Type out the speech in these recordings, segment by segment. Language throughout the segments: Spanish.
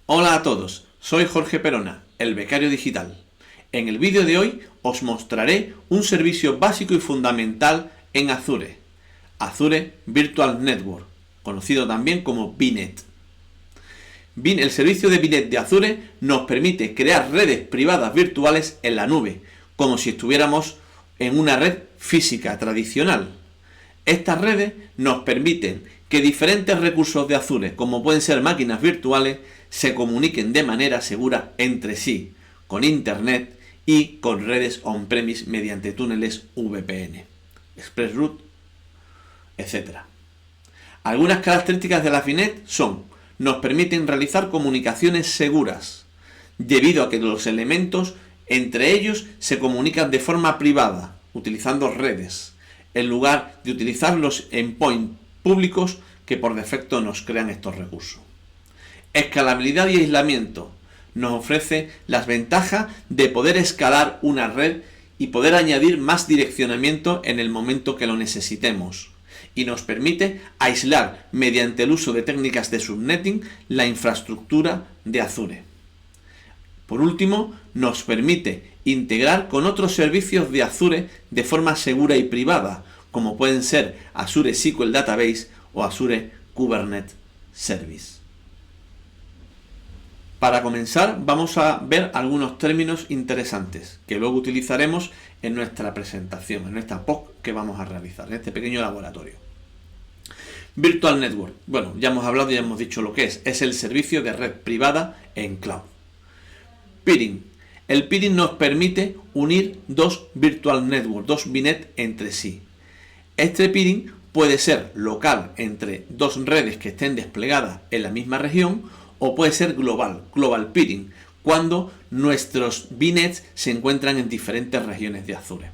Hola a todos, soy Jorge Perona, el becario digital. En el vídeo de hoy os mostraré un servicio básico y fundamental en Azure, Azure Virtual Network, conocido también como VNet. El servicio de VNet de Azure nos permite crear redes privadas virtuales en la nube, como si estuviéramos en una red física tradicional. Estas redes nos permiten que diferentes recursos de Azure, como pueden ser máquinas virtuales, se comuniquen de manera segura entre sí, con Internet y con redes on-premise mediante túneles VPN, ExpressRoute, etc. Algunas características de la VNet son: nos permiten realizar comunicaciones seguras, debido a que los elementos entre ellos se comunican de forma privada, utilizando redes, en lugar de utilizar los endpoints públicos que por defecto nos crean estos recursos. Escalabilidad y aislamiento. Nos ofrece las ventajas de poder escalar una red y poder añadir más direccionamiento en el momento que lo necesitemos. Y nos permite aislar, mediante el uso de técnicas de subnetting, la infraestructura de Azure. Por último, nos permite integrar con otros servicios de Azure de forma segura y privada, como pueden ser Azure SQL Database o Azure Kubernetes Service. Para comenzar, vamos a ver algunos términos interesantes que luego utilizaremos en nuestra presentación, en nuestra POC que vamos a realizar, en este pequeño laboratorio. Virtual Network. Bueno, ya hemos hablado y ya hemos dicho lo que es. Es el servicio de red privada en cloud. Peering. El peering nos permite unir dos Virtual Network, dos VNet entre sí. Este peering puede ser local entre dos redes que estén desplegadas en la misma región, o puede ser global peering, cuando nuestros VNets se encuentran en diferentes regiones de Azure.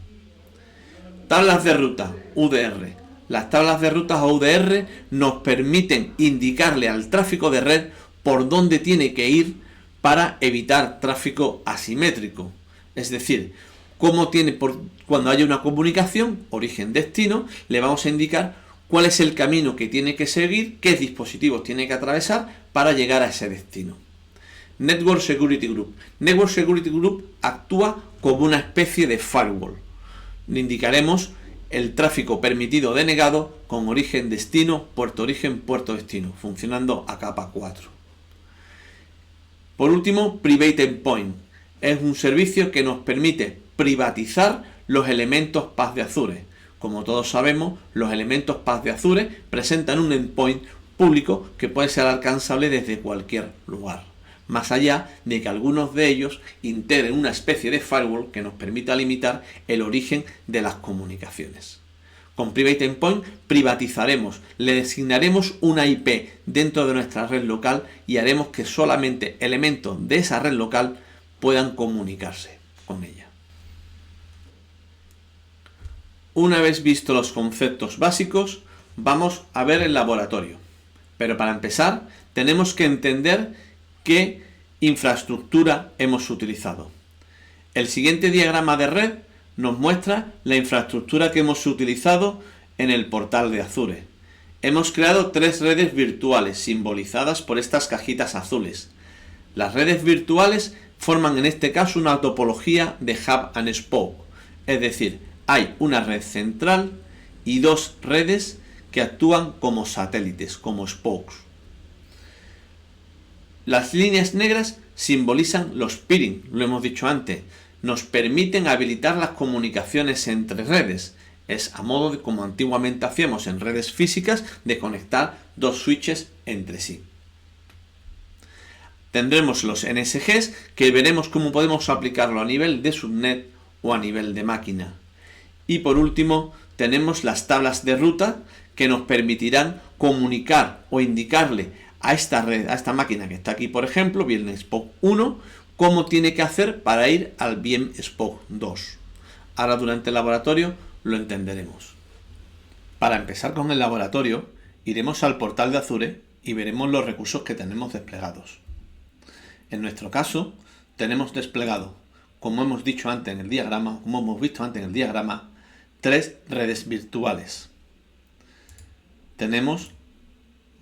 Tablas de ruta, UDR. Las tablas de rutas o UDR nos permiten indicarle al tráfico de red por dónde tiene que ir para evitar tráfico asimétrico. Es decir, cuando haya una comunicación origen-destino, le vamos a indicar cuál es el camino que tiene que seguir, qué dispositivos tiene que atravesar para llegar a ese destino. Network Security Group. Network Security Group actúa como una especie de firewall. Le indicaremos el tráfico permitido o denegado con origen-destino, puerto-origen, puerto-destino, funcionando a capa 4. Por último, Private Endpoint. Es un servicio que nos permite privatizar los elementos PaaS de Azure. Como todos sabemos, los elementos PaaS de Azure presentan un endpoint público que puede ser alcanzable desde cualquier lugar, más allá de que algunos de ellos integren una especie de firewall que nos permita limitar el origen de las comunicaciones. Con Private Endpoint privatizaremos, le designaremos una IP dentro de nuestra red local y haremos que solamente elementos de esa red local puedan comunicarse con ella. Una vez visto los conceptos básicos, vamos a ver el laboratorio. Pero para empezar, tenemos que entender qué infraestructura hemos utilizado. El siguiente diagrama de red nos muestra la infraestructura que hemos utilizado en el portal de Azure. Hemos creado 3 redes virtuales simbolizadas por estas cajitas azules. Las redes virtuales forman en este caso una topología de hub and spoke, es decir, hay una red central y 2 redes que actúan como satélites, como spokes. Las líneas negras simbolizan los peering, lo hemos dicho antes. Nos permiten habilitar las comunicaciones entre redes. Es a modo de como antiguamente hacíamos en redes físicas, de conectar 2 switches entre sí. Tendremos los NSGs, que veremos cómo podemos aplicarlo a nivel de subnet o a nivel de máquina. Y por último, tenemos las tablas de ruta que nos permitirán comunicar o indicarle a esta red, a esta máquina que está aquí, por ejemplo, bien Spoke 1, cómo tiene que hacer para ir al bien Spoke 2. Ahora durante el laboratorio lo entenderemos. Para empezar con el laboratorio, iremos al portal de Azure y veremos los recursos que tenemos desplegados. En nuestro caso, tenemos desplegado, como hemos dicho antes en el diagrama, como hemos visto antes en el diagrama, 3 redes virtuales. Tenemos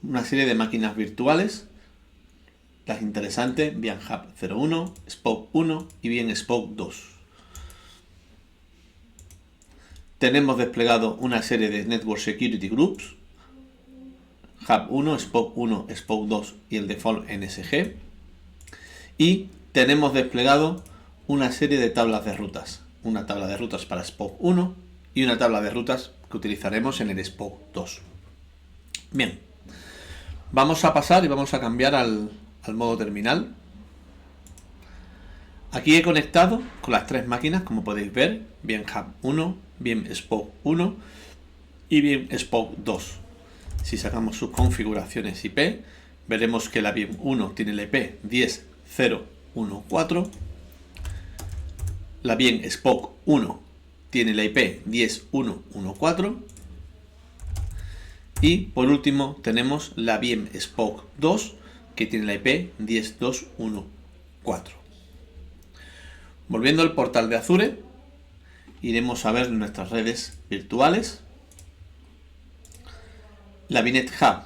una serie de máquinas virtuales las interesantes, bien Hub 01, Spoke 1 y bien Spoke 2. Tenemos desplegado una serie de Network Security Groups, Hub 1, Spoke 1, Spoke 2 y el default NSG. Y tenemos desplegado una serie de tablas de rutas. Una tabla de rutas para Spoke 1 y una tabla de rutas que utilizaremos en el Spoke 2. Bien, vamos a pasar y vamos a cambiar al modo terminal. Aquí he conectado con las tres máquinas, como podéis ver, bien Hub 1, bien Spoke 1 y bien Spoke 2. Si sacamos sus configuraciones IP, veremos que la bien 1 tiene la IP 10.0.1.4, la bien Spoke 1 tiene la IP 10.1.1.4 y por último tenemos la bien Spoke 2 que tiene la IP 10.2.1.4. Volviendo al portal de Azure, iremos a ver nuestras redes virtuales. La VNet Hub.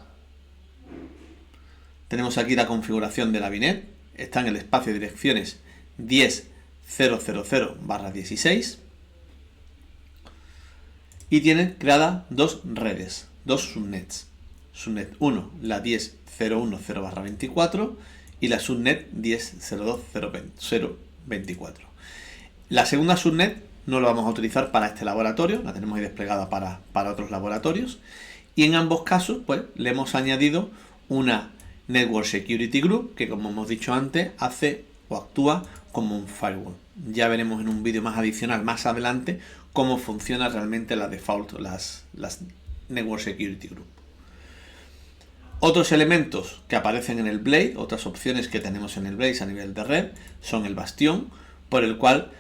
Tenemos aquí la configuración de la VNet. Está en el espacio de direcciones 10.0.0/16 y tiene creada dos redes, dos subnets. Subnet 1, la 10.0.1.0/24 y la subnet 10.0.2.0.24. La segunda subnet no la vamos a utilizar para este laboratorio, la tenemos ahí desplegada para otros laboratorios. Y en ambos casos, pues, le hemos añadido una Network Security Group que, como hemos dicho antes, hace o actúa como un firewall. Ya veremos en un vídeo más adicional, más adelante, cómo funciona realmente la default, las Network Security Group. Otros elementos que aparecen en el Blade, otras opciones que tenemos en el Blade a nivel de red, son el Bastion, por el cual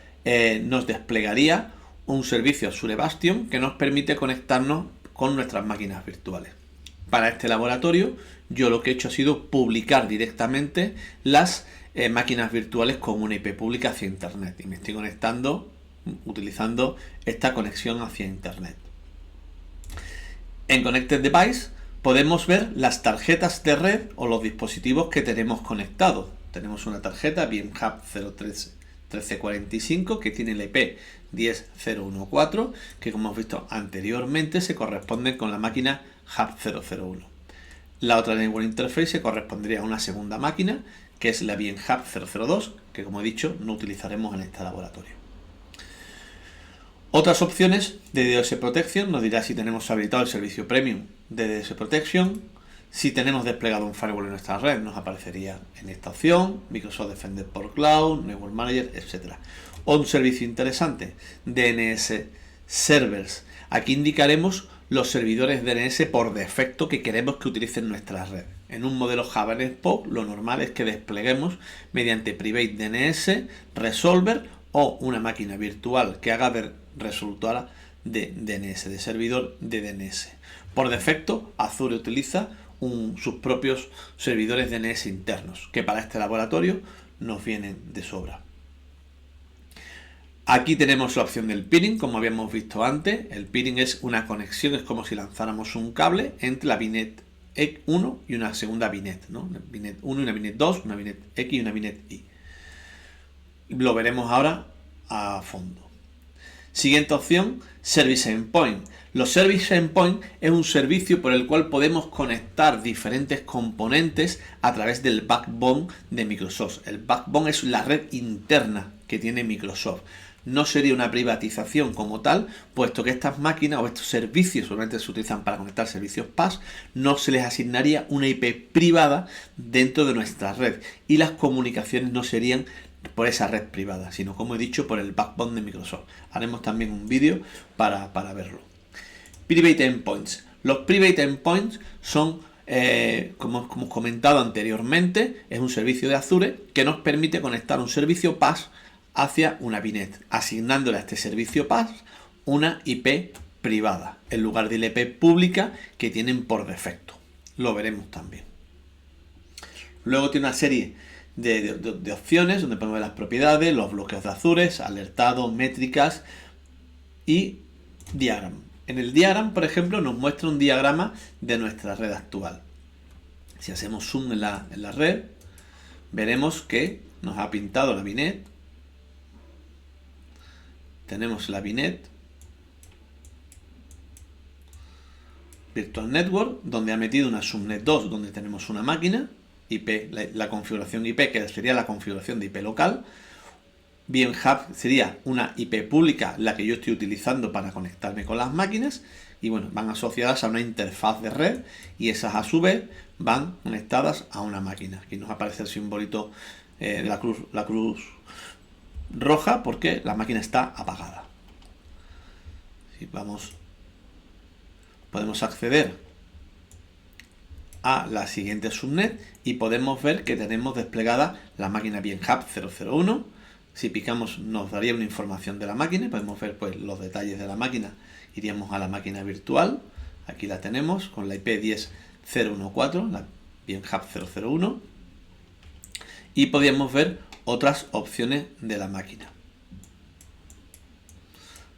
nos desplegaría un servicio Azure Bastion que nos permite conectarnos con nuestras máquinas virtuales. Para este laboratorio, yo lo que he hecho ha sido publicar directamente las máquinas virtuales con una IP pública hacia Internet y me estoy conectando utilizando esta conexión hacia Internet. En Connected Device podemos ver las tarjetas de red o los dispositivos que tenemos conectados. Tenemos una tarjeta bien Hub 01345 que tiene la IP 10.0.1.4 que, como hemos visto anteriormente, se corresponde con la máquina Hub 001. La otra Network Interface se correspondería a una segunda máquina que es la bien Hub 002 que, como he dicho, no utilizaremos en este laboratorio. Otras opciones de DDoS Protection nos dirá si tenemos habilitado el servicio Premium de DDoS Protection. Si tenemos desplegado un firewall en nuestra red, nos aparecería en esta opción, Microsoft Defender por Cloud, Network Manager, etc. O un servicio interesante, DNS Servers. Aquí indicaremos los servidores DNS por defecto que queremos que utilicen nuestra red. En un modelo Java Spot, lo normal es que despleguemos mediante Private DNS, Resolver o una máquina virtual que haga de resolutora de DNS, de servidor de DNS. Por defecto, Azure utiliza sus propios servidores DNS internos, que para este laboratorio nos vienen de sobra. Aquí tenemos la opción del peering, como habíamos visto antes. El peering es una conexión, es como si lanzáramos un cable entre la VNet 1 y una segunda VNet, ¿no? Una VNet 1 y una VNet 2, una VNet X y una VNet Y. Lo veremos ahora a fondo. Siguiente opción, Service Endpoint. Los Service Endpoint es un servicio por el cual podemos conectar diferentes componentes a través del backbone de Microsoft. El backbone es la red interna que tiene Microsoft. No sería una privatización como tal, puesto que estas máquinas o estos servicios solamente se utilizan para conectar servicios PaaS, no se les asignaría una IP privada dentro de nuestra red y las comunicaciones no serían por esa red privada, sino, como he dicho, por el backbone de Microsoft. Haremos también un vídeo para verlo. Private Endpoints. Los Private Endpoints son, como hemos comentado anteriormente, es un servicio de Azure que nos permite conectar un servicio PaaS hacia una VNet, asignándole a este servicio PaaS una IP privada, en lugar de la IP pública que tienen por defecto. Lo veremos también. Luego tiene una serie de opciones donde podemos ver las propiedades, los bloqueos de Azure, alertados, métricas y diagram. En el diagram, por ejemplo, nos muestra un diagrama de nuestra red actual. Si hacemos zoom en la red, veremos que nos ha pintado la VNet. Tenemos la VNet Virtual Network, donde ha metido una subnet 2, donde tenemos una máquina, IP, la configuración IP, que sería la configuración de IP local. Bien Hub sería una IP pública, la que yo estoy utilizando para conectarme con las máquinas, y bueno, van asociadas a una interfaz de red, y esas a su vez van conectadas a una máquina. Aquí nos aparece el simbolito de la cruz roja, porque la máquina está apagada. Si vamos, podemos acceder a la siguiente subnet y podemos ver que tenemos desplegada la máquina Bien Hub 001. Si picamos nos daría una información de la máquina, podemos ver pues los detalles de la máquina. Iríamos a la máquina virtual, aquí la tenemos con la IP 10.014, la Bien Hub 001, y podríamos ver otras opciones de la máquina.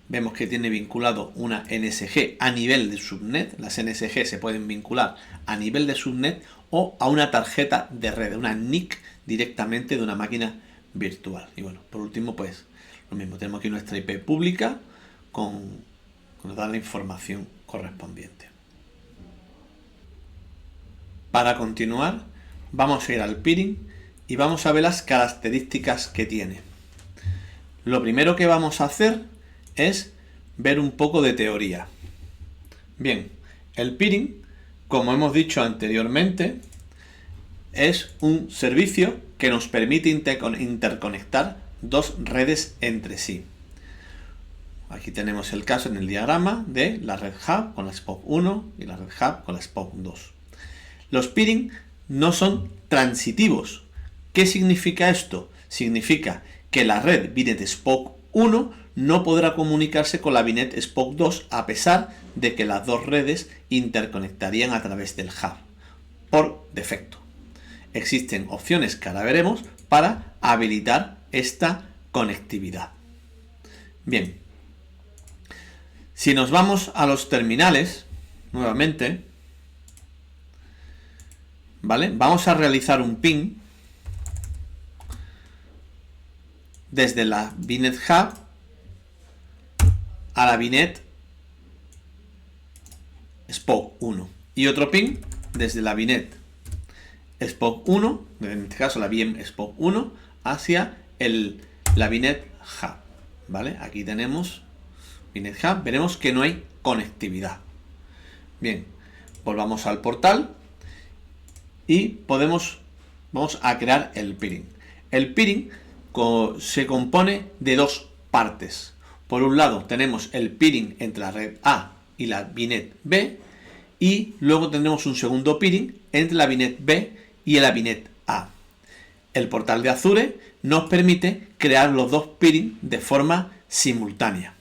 Vemos que tiene vinculado una NSG a nivel de subnet. Las NSG se pueden vincular a nivel de subnet o a una tarjeta de red, una NIC directamente de una máquina virtual. Y bueno, por último, pues lo mismo, tenemos aquí nuestra IP pública con nos da la información correspondiente. Para continuar, vamos a ir al peering y vamos a ver las características que tiene. Lo primero que vamos a hacer es ver un poco de teoría. Bien, el peering, como hemos dicho anteriormente, es un servicio que nos permite interconectar dos redes entre sí. Aquí tenemos el caso en el diagrama de la red Hub con la SPOC 1 y la red Hub con la SPOC 2. Los peering no son transitivos. ¿Qué significa esto? Significa que la red VNet SPOC 1 no podrá comunicarse con la VNet SPOC 2 a pesar de que las dos redes interconectarían a través del hub, por defecto. Existen opciones que ahora veremos para habilitar esta conectividad. Bien, si nos vamos a los terminales, nuevamente, ¿vale? Vamos a realizar un ping desde la VNet Hub a la VNet SPOC 1 y otro ping desde la VNet SPOC 1, en este caso la VM SPOC 1, hacia la VNet Hub, ¿vale? Aquí tenemos VNet Hub, veremos que no hay conectividad. Bien, volvamos al portal y vamos a crear el peering. El peering se compone de dos partes. Por un lado tenemos el peering entre la red A y la VNet B, y luego tendremos un segundo peering entre la VNet B y la VNet A. El portal de Azure nos permite crear los dos peering de forma simultánea.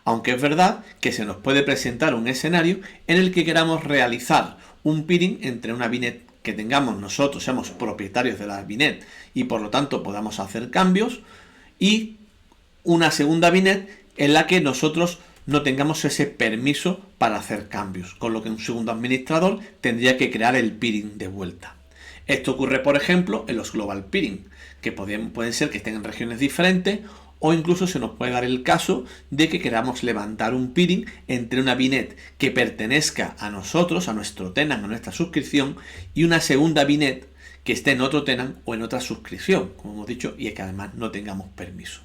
Aunque es verdad que se nos puede presentar un escenario en el que queramos realizar un peering entre una VNet que tengamos nosotros, seamos propietarios de la VNet y por lo tanto podamos hacer cambios, y una segunda VNet en la que nosotros no tengamos ese permiso para hacer cambios, con lo que un segundo administrador tendría que crear el peering de vuelta. Esto ocurre, por ejemplo, en los global peering, que pueden ser que estén en regiones diferentes, o incluso se nos puede dar el caso de que queramos levantar un peering entre una VNet que pertenezca a nosotros, a nuestro tenant, a nuestra suscripción, y una segunda VNet que esté en otro tenant o en otra suscripción, como hemos dicho, y que además no tengamos permiso.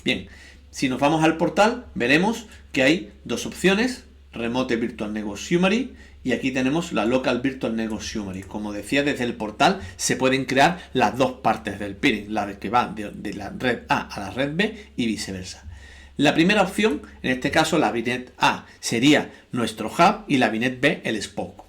Bien, si nos vamos al portal, veremos que hay dos opciones, Remote Virtual Network Summary, y aquí tenemos la Local Virtual Network Summary. Como decía, desde el portal se pueden crear las dos partes del peering, la que va de la red A a la red B y viceversa. La primera opción, en este caso la VNet A, sería nuestro hub y la VNet B el SPOC.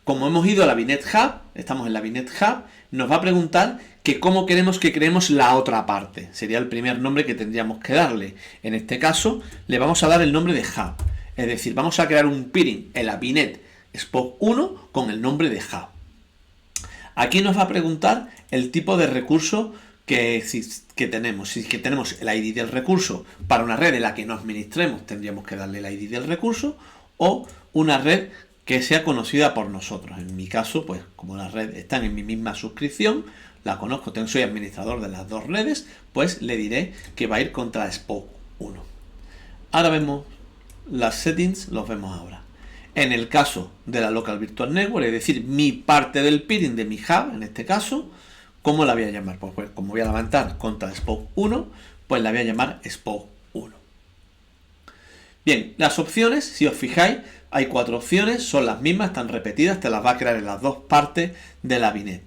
Como hemos ido a la VNet Hub, estamos en la VNet Hub, nos va a preguntar que cómo queremos que creemos la otra parte. Sería el primer nombre que tendríamos que darle. En este caso, le vamos a dar el nombre de Hub. Es decir, vamos a crear un peering en la VNet SPOC 1 con el nombre de Hub. Aquí nos va a preguntar el tipo de recurso que tenemos. Si tenemos el ID del recurso para una red en la que no administremos, tendríamos que darle el ID del recurso, o una red que sea conocida por nosotros. En mi caso, pues como las redes están en mi misma suscripción, la conozco, soy administrador de las dos redes, pues le diré que va a ir contra Spoke 1. Ahora vemos las settings, los vemos ahora. En el caso de la Local Virtual Network, es decir, mi parte del peering de mi hub, en este caso, ¿cómo la voy a llamar? Pues como voy a levantar contra Spoke 1, pues la voy a llamar Spoke 1. Bien, las opciones, si os fijáis, hay 4 opciones, son las mismas, están repetidas, te las va a crear en las dos partes de la VNet.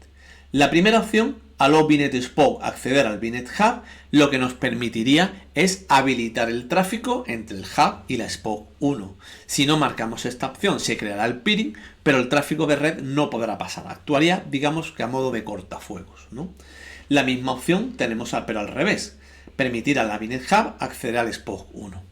La primera opción, Allow VNet Spoke acceder al VNet Hub, lo que nos permitiría es habilitar el tráfico entre el Hub y la Spoke 1. Si no marcamos esta opción, se creará el peering, pero el tráfico de red no podrá pasar. Actuaría, digamos que a modo de cortafuegos, ¿no? La misma opción tenemos, pero al revés, permitir a la VNet Hub acceder al Spoke 1.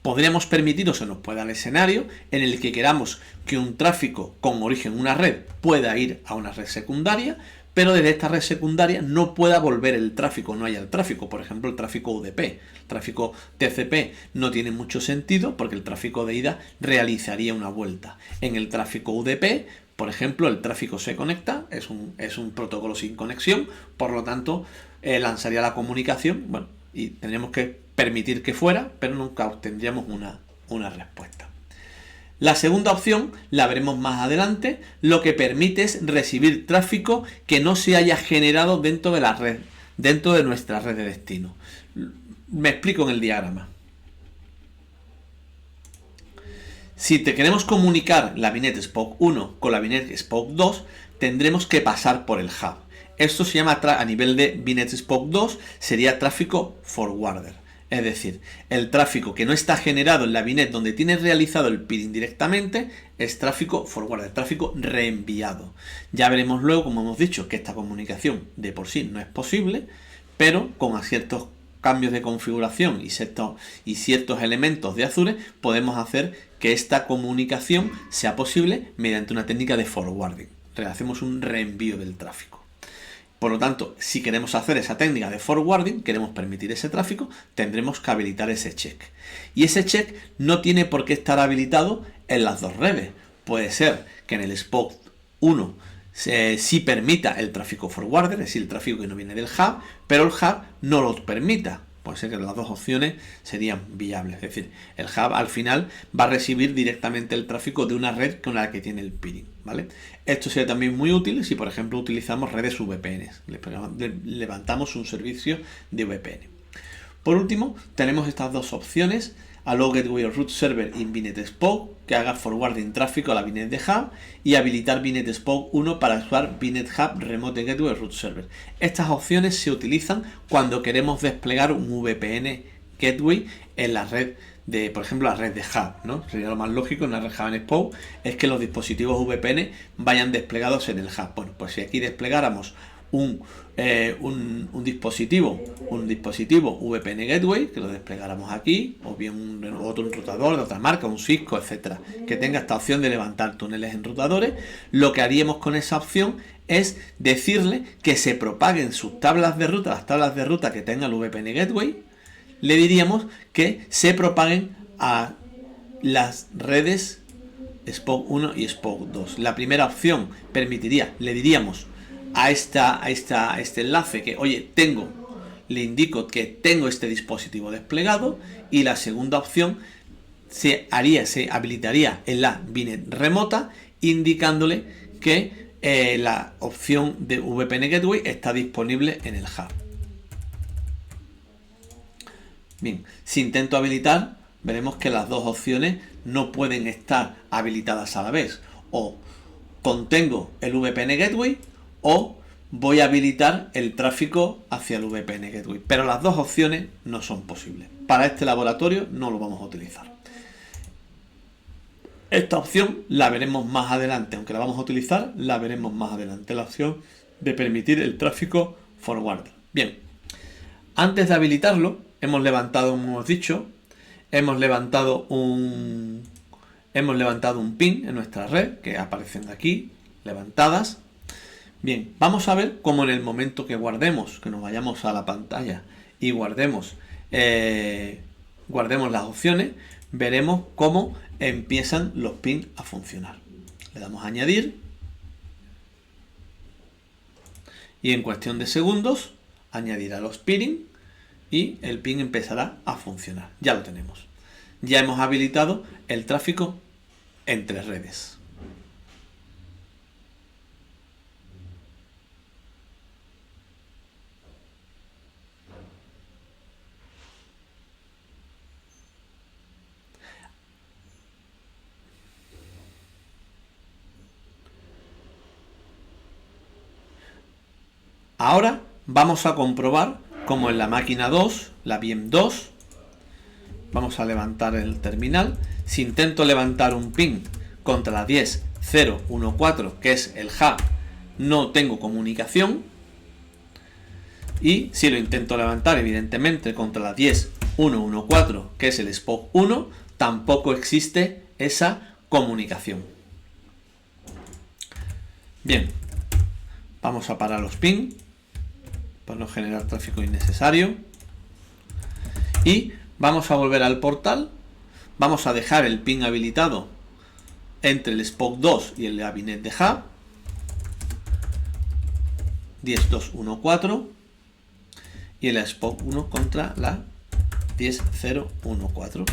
Podríamos permitir, o se nos puede dar el escenario, en el que queramos que un tráfico con origen en una red pueda ir a una red secundaria, pero desde esta red secundaria no pueda volver el tráfico, no haya el tráfico, por ejemplo el tráfico UDP. El tráfico TCP no tiene mucho sentido porque el tráfico de ida realizaría una vuelta. En el tráfico UDP, por ejemplo, el tráfico se conecta, es un protocolo sin conexión, por lo tanto lanzaría la comunicación, bueno, y tendríamos que permitir que fuera, pero nunca obtendríamos una respuesta. La segunda opción la veremos más adelante, lo que permite es recibir tráfico que no se haya generado dentro de la red, dentro de nuestra red de destino. Me explico en el diagrama. Si te queremos comunicar la VNet Spoke 1 con la VNet Spoke 2, tendremos que pasar por el hub. Esto se llama, a nivel de VNet Spoke 2, sería tráfico forwarder. Es decir, el tráfico que no está generado en la VNet donde tienes realizado el peering directamente es tráfico forwarder, tráfico reenviado. Ya veremos luego, como hemos dicho, que esta comunicación de por sí no es posible, pero con ciertos cambios de configuración y ciertos elementos de Azure podemos hacer que esta comunicación sea posible mediante una técnica de forwarding. Hacemos un reenvío del tráfico. Por lo tanto, si queremos hacer esa técnica de forwarding, queremos permitir ese tráfico, tendremos que habilitar ese check. Y ese check no tiene por qué estar habilitado en las dos redes. Puede ser que en el Spoke 1 sí permita el tráfico forwarder, es decir, el tráfico que no viene del hub, pero el hub no lo permita. Puede ser que las dos opciones serían viables. Es decir, el hub al final va a recibir directamente el tráfico de una red con la que tiene el peering, ¿vale? Esto sería también muy útil si, por ejemplo, utilizamos redes VPN. Levantamos un servicio de VPN. Por último, tenemos estas dos opciones. Allow Gateway Root Server in VNet Spoke, que haga forwarding tráfico a la VNet de Hub, y habilitar VNet Spoke 1 para usar VNet Hub Remote Gateway Root Server. Estas opciones se utilizan cuando queremos desplegar un VPN Gateway en la red de, por ejemplo, la red de Hub, ¿no? Sería lo más lógico en una red Hub en Spoke, es que los dispositivos VPN vayan desplegados en el Hub. Bueno, pues si aquí desplegáramos un dispositivo VPN Gateway, que lo desplegáramos aquí, o bien otro enrutador de otra marca, un Cisco, etcétera, que tenga esta opción de levantar túneles enrutadores, lo que haríamos con esa opción es decirle que se propaguen sus tablas de ruta, las tablas de ruta que tenga el VPN Gateway, le diríamos que se propaguen a las redes Spoke 1 y Spoke 2. La primera opción permitiría, le diríamos a este enlace que, oye, le indico que tengo este dispositivo desplegado, y la segunda opción se habilitaría en la VNet remota indicándole que la opción de VPN Gateway está disponible en el hub. Bien, si intento habilitar, veremos que las dos opciones no pueden estar habilitadas a la vez. O contengo el VPN Gateway o voy a habilitar el tráfico hacia el VPN Gateway. Pero las dos opciones no son posibles. Para este laboratorio no lo vamos a utilizar. Esta opción la veremos más adelante, aunque la vamos a utilizar, la veremos más adelante. La opción de permitir el tráfico forward. Bien, antes de habilitarlo, hemos levantado, como hemos dicho, hemos levantado un pin en nuestra red, que aparecen aquí, levantadas. Bien, vamos a ver cómo en el momento que guardemos, que nos vayamos a la pantalla y guardemos las opciones, veremos cómo empiezan los pins a funcionar. Le damos a añadir y en cuestión de segundos añadirá los peering y el ping empezará a funcionar. Ya lo tenemos. Ya hemos habilitado el tráfico entre redes. Ahora vamos a comprobar cómo en la máquina 2, la VM 2, vamos a levantar el terminal. Si intento levantar un ping contra la 10.0.1.4, que es el hub, no tengo comunicación. Y si lo intento levantar, evidentemente, contra la 10.1.1.4, que es el SPOC 1, tampoco existe esa comunicación. Bien, vamos a parar los ping para no generar tráfico innecesario. Y vamos a volver al portal. Vamos a dejar el ping habilitado entre el SPOC 2 y el gabinete de hub. 10.2.1.4 y el SPOC 1 contra la 10.0.1.4.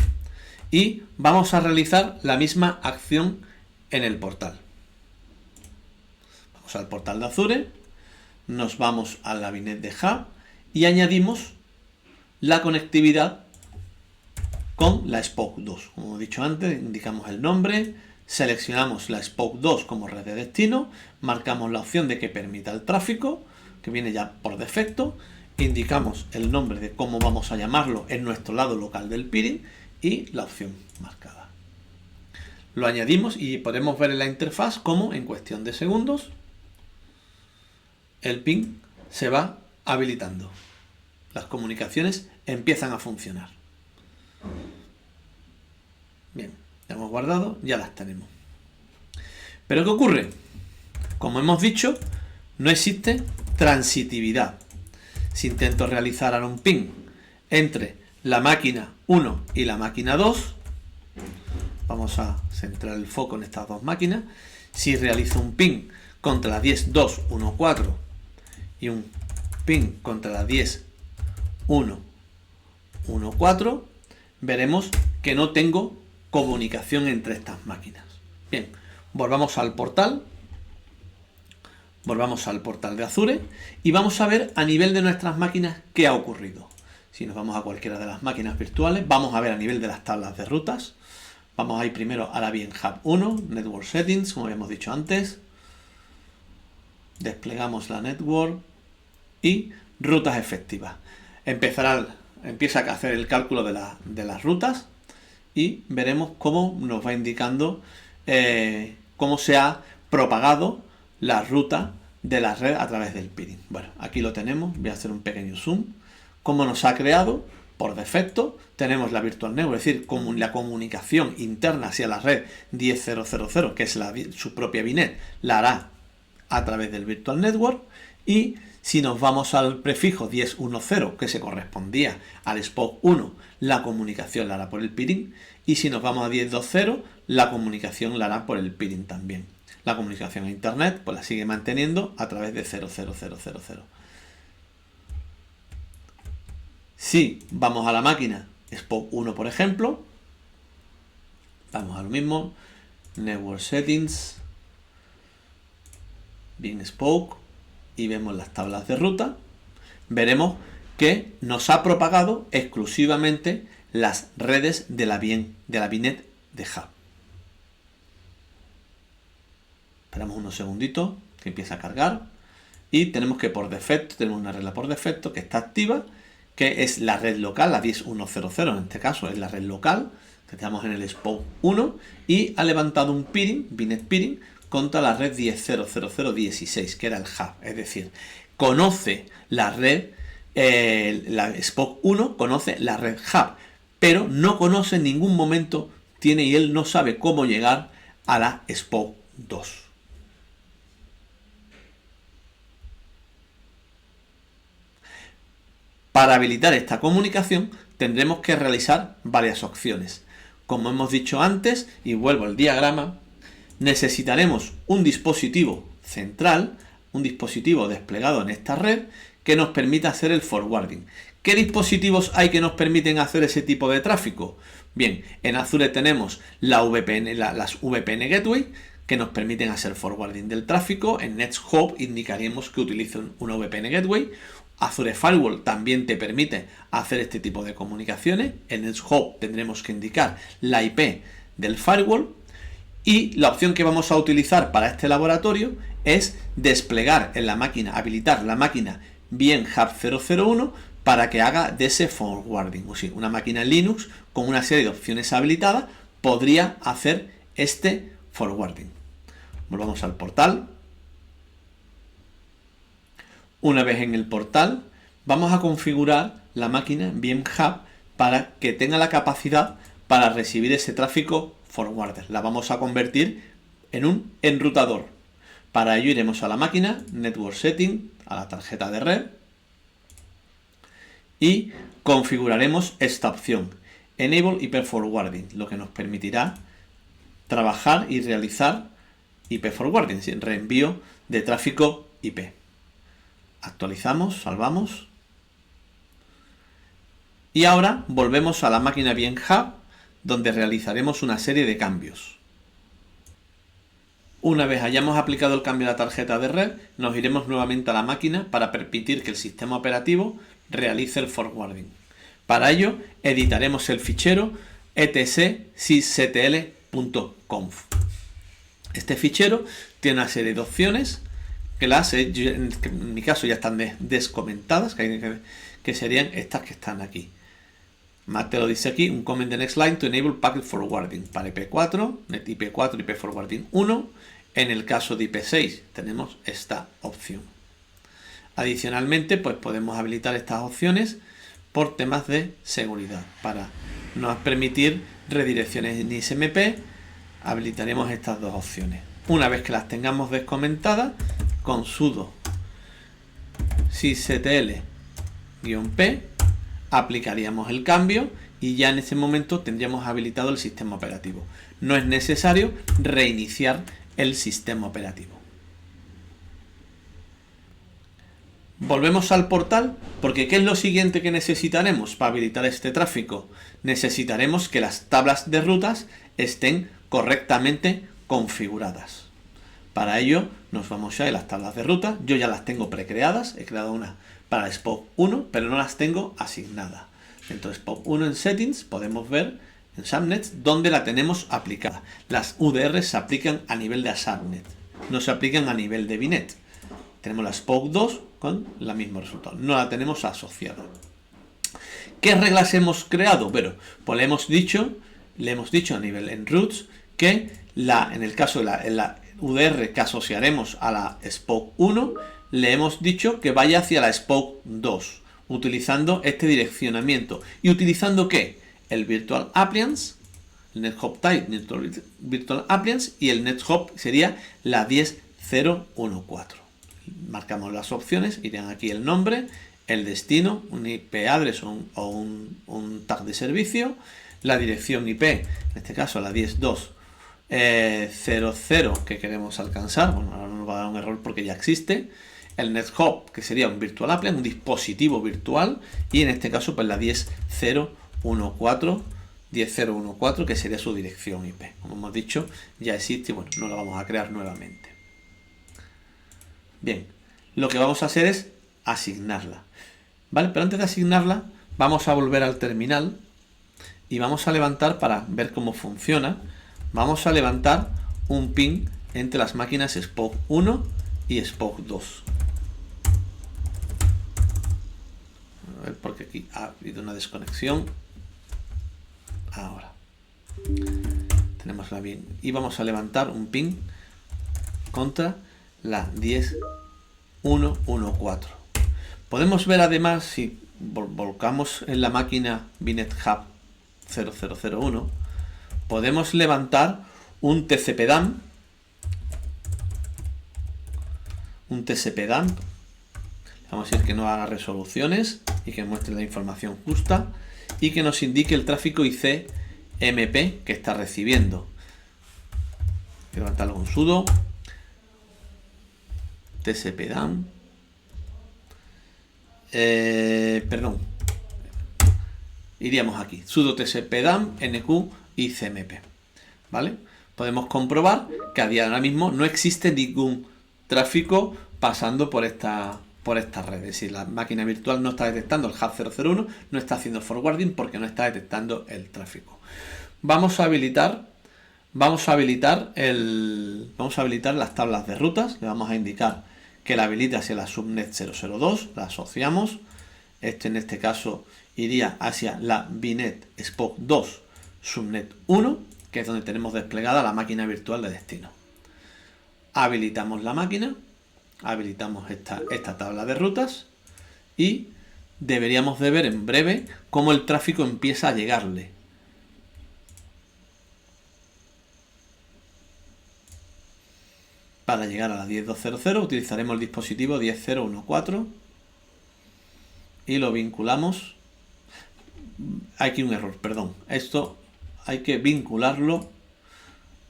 Y vamos a realizar la misma acción en el portal. Vamos al portal de Azure. Nos vamos al gabinete de hub y añadimos la conectividad con la SPOC 2. Como he dicho antes, indicamos el nombre, seleccionamos la SPOC 2 como red de destino, marcamos la opción de que permita el tráfico, que viene ya por defecto, indicamos el nombre de cómo vamos a llamarlo en nuestro lado local del peering y la opción marcada. Lo añadimos y podemos ver en la interfaz cómo en cuestión de segundos el ping se va habilitando. Las comunicaciones empiezan a funcionar. Bien, ya hemos guardado, ya las tenemos. Pero ¿qué ocurre? Como hemos dicho, no existe transitividad. Si intento realizar ahora un ping entre la máquina 1 y la máquina 2, vamos a centrar el foco en estas dos máquinas. Si realizo un ping contra la 10.2.1.4 y un ping contra la 10.1.1.4, veremos que no tengo comunicación entre estas máquinas. Bien, volvamos al portal de Azure y vamos a ver a nivel de nuestras máquinas qué ha ocurrido. Si nos vamos a cualquiera de las máquinas virtuales, vamos a ver a nivel de las tablas de rutas. Vamos a ir primero a la VM Hub 1, Network Settings, como habíamos dicho antes. Desplegamos la network y rutas efectivas. Empieza a hacer el cálculo de las rutas y veremos cómo nos va indicando cómo se ha propagado la ruta de la red a través del peering. Bueno, aquí lo tenemos. Voy a hacer un pequeño zoom. Cómo nos ha creado por defecto. Tenemos la Virtual Network, es decir, la comunicación interna hacia la red 10.0.0.0, que es su propia VNet, la hará a través del Virtual Network. Y si nos vamos al prefijo 10.1.0, que se correspondía al SPOC 1, la comunicación la hará por el peering. Y si nos vamos a 10.2.0, la comunicación la hará por el peering también. La comunicación a internet pues la sigue manteniendo a través de 0.0.0.0.0. Si vamos a la máquina SPOC 1, por ejemplo, vamos a lo mismo, Network Settings, bien SPOC, y vemos las tablas de ruta, veremos que nos ha propagado exclusivamente las redes de la VNet de hub. Esperamos unos segunditos que empiece a cargar y tenemos que por defecto, tenemos una regla por defecto que está activa, que es la red local, la 10.1.0.0 en este caso es la red local, que tenemos en el SPOC 1 y ha levantado un peering, VNet peering, contra la red 10.0.0.0.16, que era el hub, es decir, conoce la red, la SPOC 1 conoce la red hub, pero no conoce en ningún momento, y él no sabe cómo llegar a la SPOC 2. Para habilitar esta comunicación tendremos que realizar varias opciones. Como hemos dicho antes, y vuelvo al diagrama, necesitaremos un dispositivo central un dispositivo desplegado en esta red que nos permita hacer el forwarding. ¿Qué dispositivos hay que nos permiten hacer ese tipo de tráfico? Bien, en Azure tenemos las VPN Gateway que nos permiten hacer forwarding del tráfico. En NetHub indicaríamos que utilizan una VPN Gateway. Azure Firewall también te permite hacer este tipo de comunicaciones. En NetHub tendremos que indicar la IP del firewall. Y la opción que vamos a utilizar para este laboratorio es desplegar en la máquina, habilitar la máquina VMhub 001 para que haga de ese forwarding. O sea, una máquina en Linux con una serie de opciones habilitadas podría hacer este forwarding. Volvamos al portal. Una vez en el portal, vamos a configurar la máquina VMhub para que tenga la capacidad para recibir ese tráfico forwarder. La vamos a convertir en un enrutador. Para ello iremos a la máquina, Network Setting, a la tarjeta de red y configuraremos esta opción, Enable IP Forwarding, lo que nos permitirá trabajar y realizar IP Forwarding, reenvío de tráfico IP. Actualizamos, salvamos. Y ahora volvemos a la máquina VMhub, donde realizaremos una serie de cambios. Una vez hayamos aplicado el cambio a la tarjeta de red, nos iremos nuevamente a la máquina para permitir que el sistema operativo realice el forwarding. Para ello, editaremos el fichero etc.sysctl.conf. Este fichero tiene una serie de opciones que en mi caso ya están descomentadas, que serían estas que están aquí. Te lo dice aquí, un comment the next line to enable packet forwarding para IP4, NetIP4, IP forwarding 1. En el caso de IP6 tenemos esta opción. Adicionalmente, pues podemos habilitar estas opciones por temas de seguridad. Para no permitir redirecciones en XMP, habilitaremos estas dos opciones. Una vez que las tengamos descomentadas, con sudo sysctl-p aplicaríamos el cambio y ya en ese momento tendríamos habilitado el sistema operativo. No es necesario reiniciar el sistema operativo. Volvemos al portal porque ¿qué es lo siguiente que necesitaremos para habilitar este tráfico? Necesitaremos que las tablas de rutas estén correctamente configuradas. Para ello nos vamos ya a las tablas de ruta. Yo ya las tengo precreadas, he creado una para SPOC 1, pero no las tengo asignadas. Dentro de SPOC 1 en Settings podemos ver en Subnets donde la tenemos aplicada. Las UDR se aplican a nivel de Subnet, no se aplican a nivel de VNet. Tenemos la SPOC 2 con el mismo resultado, no la tenemos asociada. ¿Qué reglas hemos creado? Bueno, pues le hemos dicho a nivel en roots que en el caso de la UDR que asociaremos a la SPOC 1, le hemos dicho que vaya hacia la SPOC 2, utilizando este direccionamiento. ¿Y utilizando qué? El Virtual Appliance, el NetHub Type Virtual Appliance, y el NetHub sería la 10.0.1.4. Marcamos las opciones, irían aquí el nombre, el destino, un IP address o un tag de servicio, la dirección IP, en este caso la 10.2.0.0 que queremos alcanzar. Bueno, ahora nos va a dar un error porque ya existe. El NetHub, que sería un Virtual Appliance, un dispositivo virtual, y en este caso pues la 10.0.1.4, que sería su dirección IP. Como hemos dicho, ya existe y bueno, no la vamos a crear nuevamente. Bien, lo que vamos a hacer es asignarla, ¿vale? Pero antes de asignarla, vamos a volver al terminal y vamos a levantar, para ver cómo funciona, vamos a levantar un ping entre las máquinas SPOC 1 y SPOC 2. A ver, porque aquí ha habido una desconexión. Ahora tenemos bien. Y vamos a levantar un ping contra la 10.1.1.4. Podemos ver además, si volcamos en la máquina VNetHub 0001, podemos levantar un TCP-DAMP. Vamos a decir que no haga resoluciones y que muestre la información justa y que nos indique el tráfico ICMP que está recibiendo. Levantarlo con sudo tspdam, iríamos aquí, sudo tspdam nq y cmp, ¿vale? Podemos comprobar que a día de ahora mismo no existe ningún tráfico pasando por esta red. Es decir, la máquina virtual no está detectando el hub 001, no está haciendo forwarding porque no está detectando el tráfico. Vamos a habilitar las tablas de rutas. Le vamos a indicar que la habilite hacia la subnet 002, la asociamos. En este caso iría hacia la VNet SPOC 2 subnet 1, que es donde tenemos desplegada la máquina virtual de destino. Habilitamos la máquina, habilitamos esta tabla de rutas y deberíamos de ver en breve cómo el tráfico empieza a llegarle. Para llegar a la 10200 utilizaremos el dispositivo 10014 y lo vinculamos. Aquí un error, perdón. Esto hay que vincularlo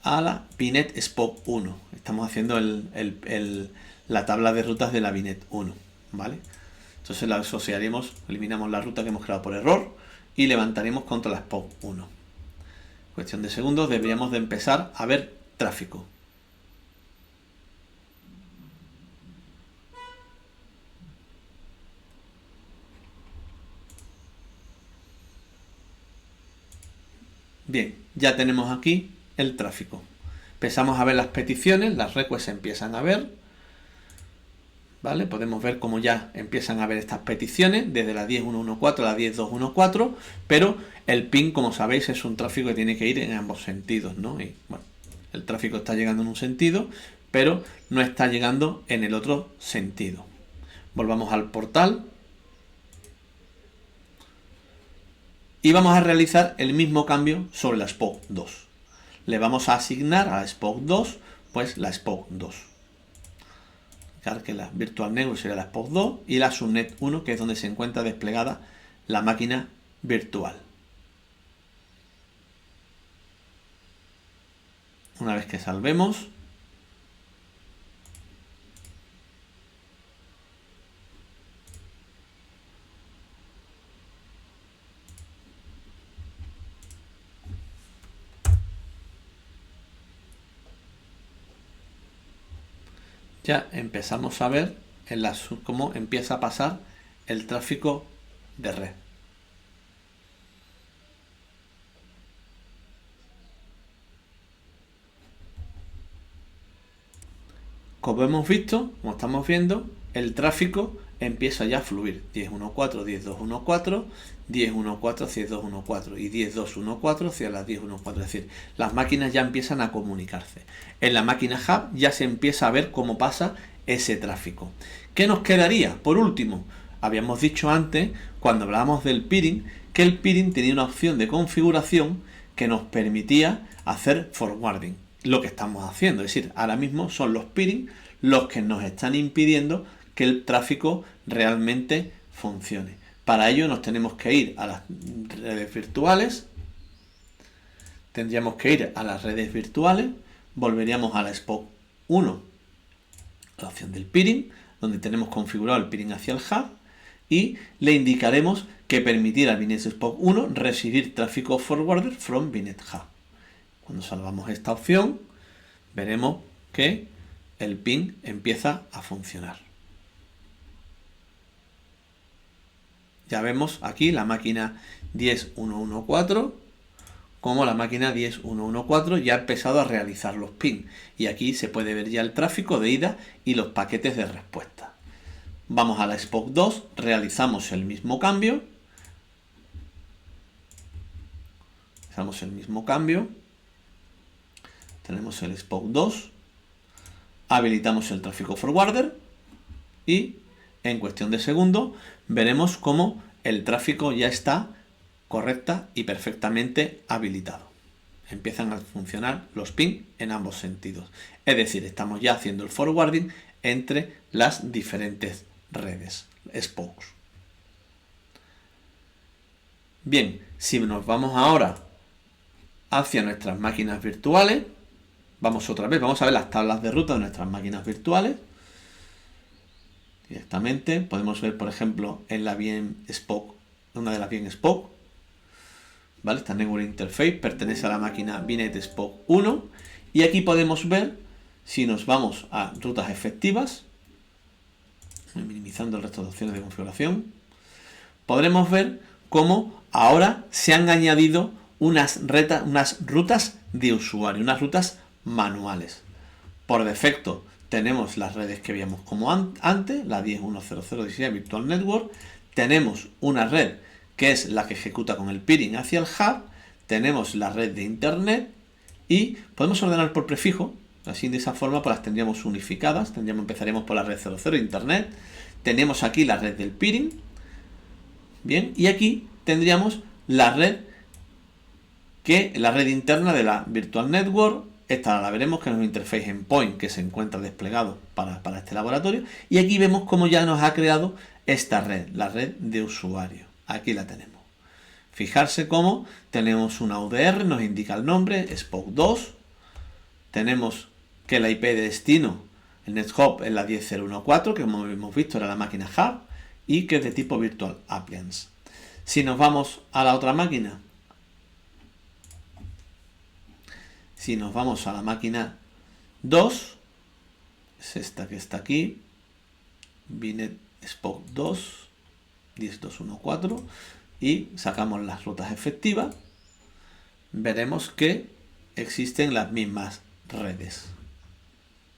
a la VNet SPOC 1. Estamos haciendo la tabla de rutas de la VNet 1, ¿vale? Entonces la asociaremos, eliminamos la ruta que hemos creado por error y levantaremos contra la SPOC 1. Cuestión de segundos, deberíamos de empezar a ver tráfico. Bien, ya tenemos aquí el tráfico. Empezamos a ver las peticiones, las requests se empiezan a ver, ¿vale? Podemos ver cómo ya empiezan a ver estas peticiones desde la 10.1.1.4 a la 10.2.1.4, pero el ping, como sabéis, es un tráfico que tiene que ir en ambos sentidos, ¿no? Y bueno, el tráfico está llegando en un sentido, pero no está llegando en el otro sentido. Volvamos al portal. Y vamos a realizar el mismo cambio sobre la SPOC 2. Le vamos a asignar a la SPOC 2, pues la SPOC 2. Que la Virtual Network sería la SPOC 2 y la Subnet 1, que es donde se encuentra desplegada la máquina virtual. Una vez que salvemos, ya empezamos a ver cómo empieza a pasar el tráfico de red. Como hemos visto, como estamos viendo, el tráfico empieza ya a fluir. 10.1.4, 10.2.1.4, 10.1.4 hacia 10.2.1.4 y 10.2.1.4 hacia las 10.1.4. Es decir, las máquinas ya empiezan a comunicarse. En la máquina hub ya se empieza a ver cómo pasa ese tráfico. ¿Qué nos quedaría? Por último, habíamos dicho antes, cuando hablábamos del peering, que el peering tenía una opción de configuración que nos permitía hacer forwarding. Lo que estamos haciendo, es decir, ahora mismo son los peering los que nos están impidiendo que el tráfico realmente funcione. Para ello nos tenemos que ir a las redes virtuales, volveríamos a la SPOC 1, a la opción del peering, donde tenemos configurado el peering hacia el hub, y le indicaremos que permitirá al VNet SPOC 1 recibir tráfico forwarder from VNet Hub. Cuando salvamos esta opción, veremos que el ping empieza a funcionar. Ya vemos aquí la máquina 10.1.1.4 como la máquina 10.1.1.4 ya ha empezado a realizar los ping. Y aquí se puede ver ya el tráfico de ida y los paquetes de respuesta. Vamos a la SPOC 2, realizamos el mismo cambio. Tenemos el SPOC 2, habilitamos el tráfico forwarder y en cuestión de segundos veremos cómo el tráfico ya está correcta y perfectamente habilitado. Empiezan a funcionar los ping en ambos sentidos. Es decir, estamos ya haciendo el forwarding entre las diferentes redes, SPOCs. Bien, si nos vamos ahora hacia nuestras máquinas virtuales, vamos a ver las tablas de ruta de nuestras máquinas virtuales. directamente. Podemos ver, por ejemplo, en la VM Spoke, una de las VM Spoke, ¿vale? Esta Network Interface pertenece a la máquina VNet Spoke 1. Y aquí podemos ver, si nos vamos a rutas efectivas, minimizando el resto de opciones de configuración, podremos ver cómo ahora se han añadido unas rutas de usuario, unas rutas manuales. Por defecto tenemos las redes que veíamos como antes, la 10.1.0.0.16 Virtual Network. Tenemos una red que es la que ejecuta con el peering hacia el hub. Tenemos la red de internet y podemos ordenar por prefijo. Así, de esa forma, pues las tendríamos unificadas. Empezaremos por la red 00 internet. Tenemos aquí la red del peering. Bien, y aquí tendríamos la red interna de la Virtual Network. Esta la veremos, que es un interface endpoint que se encuentra desplegado para este laboratorio. Y aquí vemos cómo ya nos ha creado esta red, la red de usuario. Aquí la tenemos. Fijarse cómo tenemos una UDR, nos indica el nombre, Spoke 2. Tenemos que la IP de destino, el NetHub, es la 10.0.1.4, que como hemos visto era la máquina hub, y que es de tipo Virtual Appliance. Si nos vamos a la otra máquina, si nos vamos a la máquina 2, es esta que está aquí, VNet Spoke 2, 10.2.1.4, y sacamos las rutas efectivas, veremos que existen las mismas redes.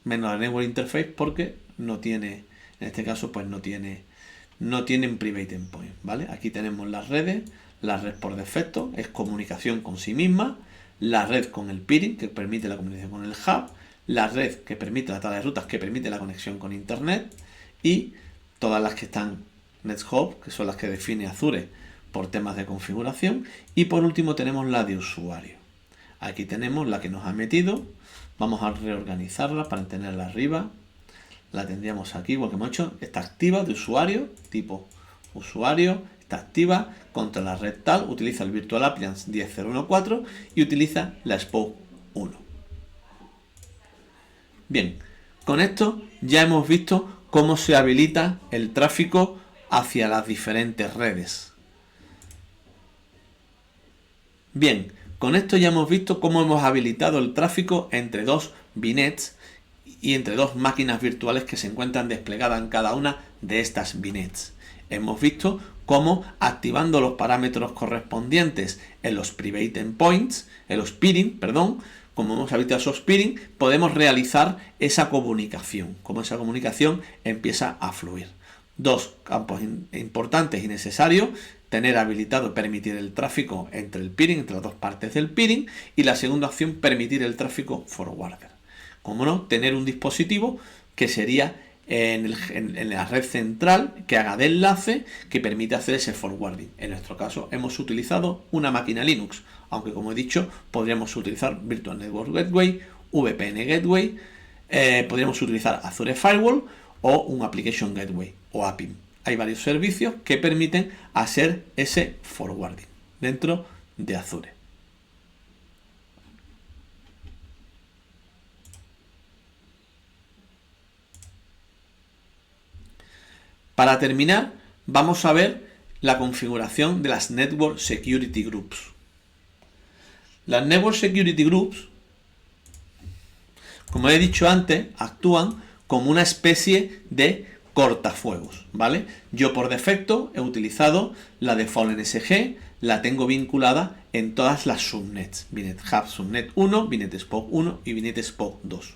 Menos la Network Interface porque no tiene, en este caso, pues no tienen Private Endpoint, ¿vale? Aquí tenemos las redes, la red por defecto es comunicación con sí misma, la red con el peering que permite la comunicación con el hub, la red que permite la tabla de rutas que permite la conexión con internet y todas las que están NetHub, que son las que define Azure por temas de configuración, y por último tenemos la de usuario. Aquí tenemos la que nos ha metido. Vamos a reorganizarla para tenerla arriba. La tendríamos aquí, igual que hemos hecho. Está activa de usuario, tipo usuario. Está activa contra la red tal. Utiliza el Virtual Appliance 10.0.1.4 y utiliza la Spoke 1. Bien, con esto ya hemos visto cómo se habilita el tráfico hacia las diferentes redes. Bien, con esto ya hemos visto cómo hemos habilitado el tráfico entre dos VNets y entre dos máquinas virtuales que se encuentran desplegadas en cada una de estas VNets. Hemos visto cómo activando los parámetros correspondientes en los Private Endpoints, en los peering, como hemos habilitado esos peering, podemos realizar esa comunicación, cómo esa comunicación empieza a fluir. Dos campos importantes y necesarios: tener habilitado permitir el tráfico entre el peering, entre las dos partes del peering, y la segunda opción, permitir el tráfico forwarder. Como no, tener un dispositivo que sería en la red central que haga de enlace, que permite hacer ese forwarding. En nuestro caso hemos utilizado una máquina Linux, aunque como he dicho podríamos utilizar Virtual Network Gateway, VPN Gateway, podríamos utilizar Azure Firewall o un Application Gateway o APIM. Hay varios servicios que permiten hacer ese forwarding dentro de Azure. Para terminar, vamos a ver la configuración de las Network Security Groups. Las Network Security Groups, como he dicho antes, actúan como una especie de cortafuegos, ¿vale? Yo por defecto he utilizado la Default NSG, la tengo vinculada en todas las subnets, VNet Hub Subnet 1, VNet Spoke 1 y VNet Spoke 2.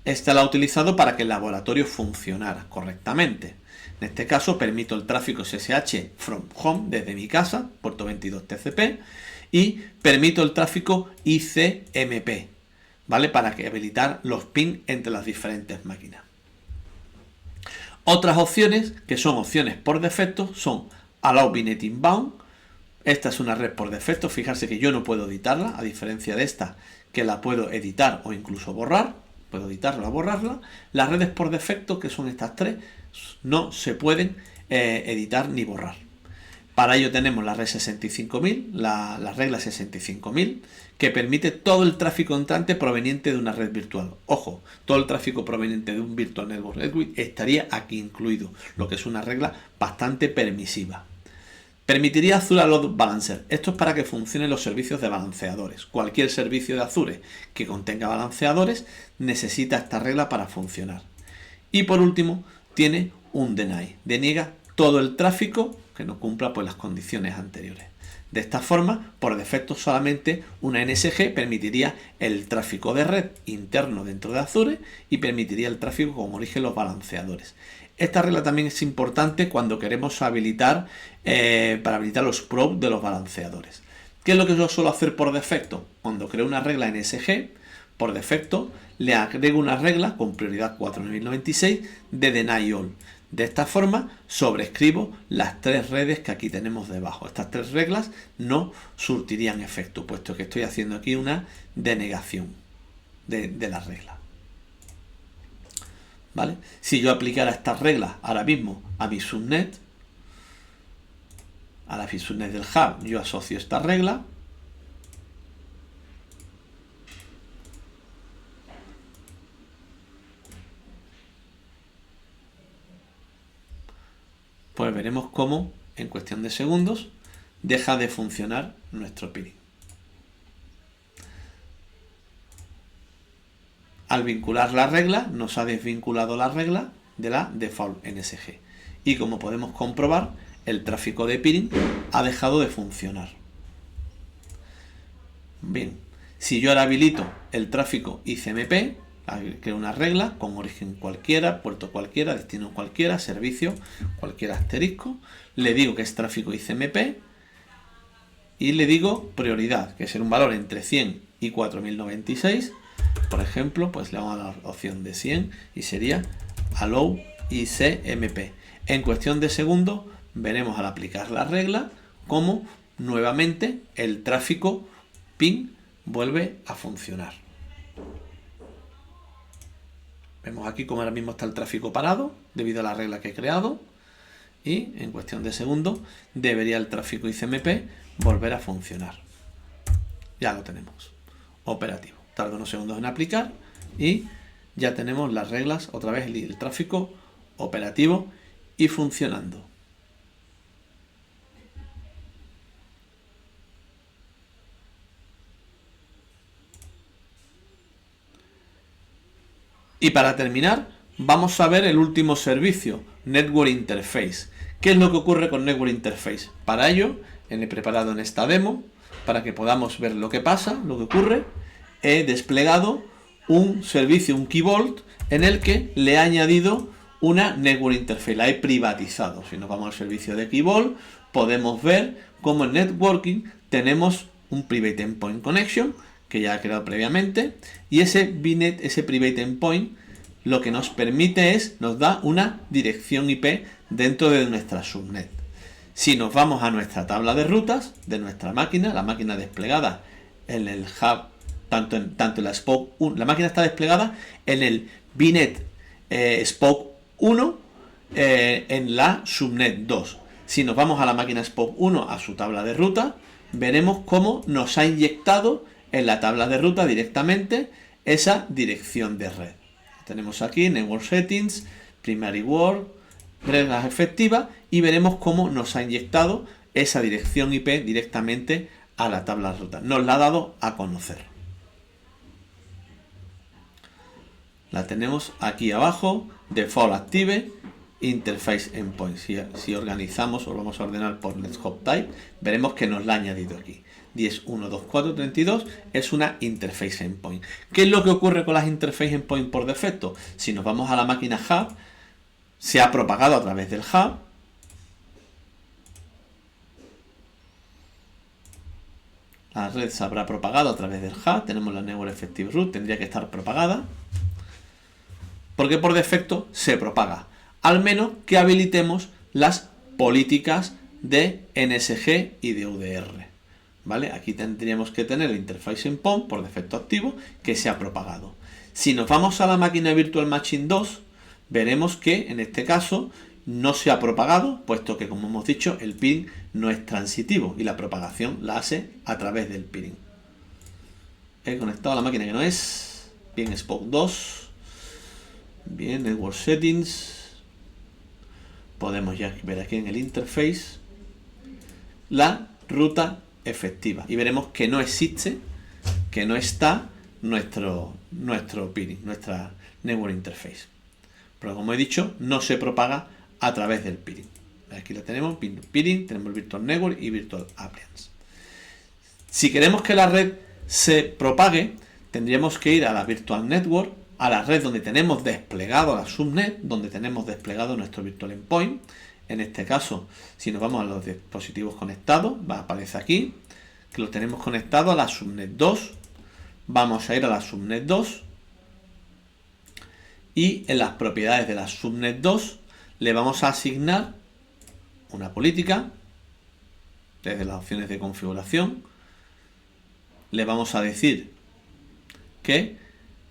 Esta la he utilizado para que el laboratorio funcionara correctamente. En este caso permito el tráfico SSH from home desde mi casa, puerto 22 TCP, y permito el tráfico ICMP, ¿vale? Para que habilitar los ping entre las diferentes máquinas. Otras opciones, que son opciones por defecto, son Allow VNet Inbound. Esta es una red por defecto, fijarse que yo no puedo editarla, a diferencia de esta, que la puedo editar o incluso borrar. Puedo editarla o borrarla. Las redes por defecto, que son estas tres, no se pueden editar ni borrar. Para ello tenemos la red 65.000, la regla 65.000, que permite todo el tráfico entrante proveniente de una red virtual. Ojo, todo el tráfico proveniente de un Virtual Network Gateway estaría aquí incluido, lo que es una regla bastante permisiva. Permitiría Azure Load Balancer. Esto es para que funcionen los servicios de balanceadores. Cualquier servicio de Azure que contenga balanceadores necesita esta regla para funcionar. Y por último, tiene un deny. Deniega todo el tráfico que no cumpla pues las condiciones anteriores. De esta forma, por defecto solamente una NSG permitiría el tráfico de red interno dentro de Azure y permitiría el tráfico con origen los balanceadores. Esta regla también es importante cuando queremos habilitar para habilitar los probes de los balanceadores. ¿Qué es lo que yo suelo hacer por defecto? Cuando creo una regla NSG, por defecto le agrego una regla con prioridad 4096 de Deny All. De esta forma sobrescribo las tres redes que aquí tenemos debajo. Estas tres reglas no surtirían efecto, puesto que estoy haciendo aquí una denegación de la regla. ¿Vale? Si yo aplicara estas reglas ahora mismo a mi subnet, a la subnet del hub, yo asocio esta regla. Pues veremos cómo en cuestión de segundos deja de funcionar nuestro peering. Al vincular la regla, nos ha desvinculado la regla de la default NSG. Y como podemos comprobar, el tráfico de peering ha dejado de funcionar. Bien, si yo ahora habilito el tráfico ICMP, creo una regla con origen cualquiera, puerto cualquiera, destino cualquiera, servicio cualquier asterisco, le digo que es tráfico ICMP y le digo prioridad, que es un valor entre 100 y 4096. Por ejemplo, pues le damos a la opción de 100 y sería allow ICMP. En cuestión de segundos veremos al aplicar la regla cómo nuevamente el tráfico ping vuelve a funcionar. Vemos aquí cómo ahora mismo está el tráfico parado debido a la regla que he creado y en cuestión de segundos debería el tráfico ICMP volver a funcionar. Ya lo tenemos operativo. Tarda unos segundos en aplicar y ya tenemos las reglas, otra vez el tráfico operativo y funcionando. Y para terminar, vamos a ver el último servicio, Network Interface. ¿Qué es lo que ocurre con Network Interface? Para ello, he preparado en esta demo, para que podamos ver lo que pasa, lo que ocurre, he desplegado un servicio, un Key Vault, en el que le he añadido una Network Interface, la he privatizado. Si nos vamos al servicio de Key Vault, podemos ver cómo en Networking tenemos un Private Endpoint Connection, que ya he creado previamente, y ese VNet, ese Private Endpoint, lo que nos permite nos da una dirección IP dentro de nuestra subnet. Si nos vamos a nuestra tabla de rutas de nuestra máquina, la máquina desplegada en el hub, tanto en la Spoke 1, la máquina está desplegada en el VNet Spoke 1 en la subnet 2. Si nos vamos a la máquina Spoke 1 a su tabla de ruta, veremos cómo nos ha inyectado en la tabla de ruta directamente esa dirección de red. Tenemos aquí Network Settings, Primary Word, reglas efectivas y veremos cómo nos ha inyectado esa dirección IP directamente a la tabla de ruta. Nos la ha dado a conocer. La tenemos aquí abajo, Default Active, Interface Endpoint. Si organizamos o lo vamos a ordenar por Let's Hop Type, veremos que nos la ha añadido aquí. 10.1.2.4.32 es una Interface Endpoint. ¿Qué es lo que ocurre con las Interface Endpoint por defecto? Si nos vamos a la máquina Hub, se ha propagado a través del Hub. La red se habrá propagado a través del Hub. Tenemos la Network Effective Route, tendría que estar propagada. Porque por defecto se propaga. Al menos que habilitemos las políticas de NSG y de UDR. ¿Vale? Aquí tendríamos que tener el Interface Endpoint por defecto activo que se ha propagado. Si nos vamos a la máquina Virtual Machine 2, veremos que en este caso no se ha propagado, puesto que, como hemos dicho, el peering no es transitivo y la propagación la hace a través del peering. He conectado a la máquina que no es. Bien, Spoke 2. Bien, Network Settings. Podemos ya ver aquí en el interface la ruta efectiva. Y veremos que no existe, que no está nuestro peering, nuestra Network Interface. Pero como he dicho, no se propaga a través del peering. Aquí la tenemos, peering, tenemos Virtual Network y Virtual Appliance. Si queremos que la red se propague, tendríamos que ir a la Virtual Network, a la red donde tenemos desplegado la subnet, donde tenemos desplegado nuestro Virtual Endpoint. En este caso, si nos vamos a los dispositivos conectados, aparece aquí que lo tenemos conectado a la subnet 2. Vamos a ir a la subnet 2 y en las propiedades de la subnet 2 le vamos a asignar una política desde las opciones de configuración. Le vamos a decir que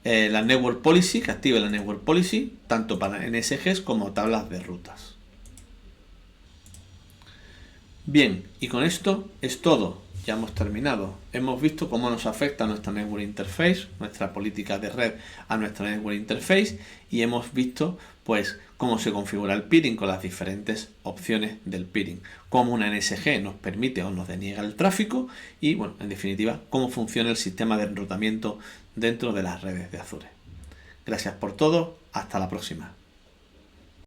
la Network Policy, que active la Network Policy tanto para NSGs como tablas de rutas. Bien, y con esto es todo. Ya hemos terminado. Hemos visto cómo nos afecta nuestra Network Interface, nuestra política de red a nuestra Network Interface, y hemos visto pues cómo se configura el peering con las diferentes opciones del peering, cómo una NSG nos permite o nos deniega el tráfico y, bueno, en definitiva, cómo funciona el sistema de enrutamiento dentro de las redes de Azure. Gracias por todo. Hasta la próxima.